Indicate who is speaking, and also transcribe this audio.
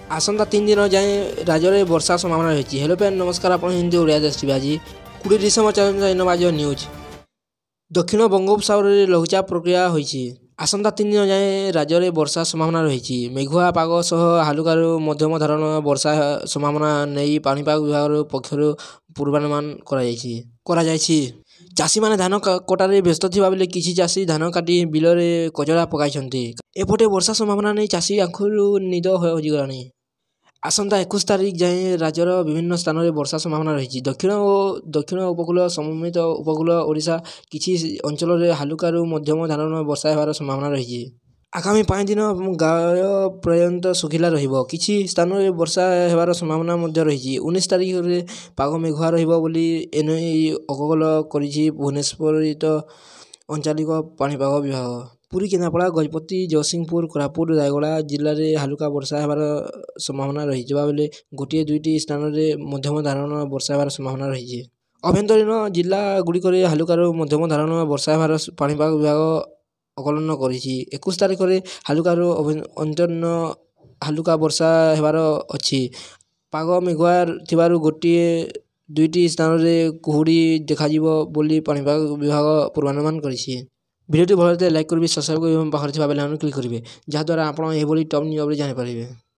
Speaker 1: आसंता 3 दिन जाए राज्य में वर्षा संभावना रही। हेलो फ्रेंड नमस्कार, आप हिंदी ओडिया देखिए आज 20 डिसेम्बर चैनल आज न्यूज। दक्षिण बंगोपसागर लघुचाप प्रक्रिया होईछि। आसंता 3 दिन जाए राज्य में वर्षा संभावना रही। मेघुआ पाग सह हालुकारु मध्यम धरण वर्षा संभावना नहीं पाणीपाग विभाग पक्षर पूर्वानुमान कराଯାଇଛି। चाषी मैंने धान कटारे व्यस्त थिबा बेले किछि चाषी धान काटी बिलरे कचरा पकाइछन्ति। एपटे वर्षा संभावना नहीं चाषी आंखुरु निद होजिगलानी। आसंता 21 तारिख जाए राज्यर विभिन्न स्थान में वर्षा संभावना रही। दक्षिण उपकूल समेत उपकूल ओडिशा किछि अंचल में हालुकारु मध्यम धरण वर्षा हेबार संभावना रही। आगामी 5 दिन गाय पर्यंत सुखिला रहिबो। किछि स्थान में वर्षा हेबार संभावना मध्य रही। 19 तारिख में पाग मेघुआ रहिबो बोली एनई अकल करिछि भुवनेश्वरित आंचलिक पाणीपाग विभाग। पुरी केन्द्रापड़ा गजपति जगतसिंहपुर कोरापुट रायगड़ा जिले में हालुका वर्षा हेबार संभावना रही बेले गोटे दुईटी स्थान में मध्यम धारण वर्षा हेबार संभावना रही। अभ्यंतरीण जिला गुड़िक हालुकारु मध्यम धारण वर्षा हेबार पाणीपाग विभाग आकलन करिछि। 21 तारिख में हालुकारु अंतरन हालुका वर्षा हेबार अछि। पाग मेघुआ थिबारु गोटे दुईटी स्थान में कुहुड़ी देखाजिबो बोली पाणीपाग विभाग पूर्वानुमान करिछि। भिडियोटी भल लाइक करेंगे, सब्सक्राइब करेंगे, पाखे बेल आइकन क्लिक करेंगे जहाँद्वारा आप टॉप न्यूज जानी पारे।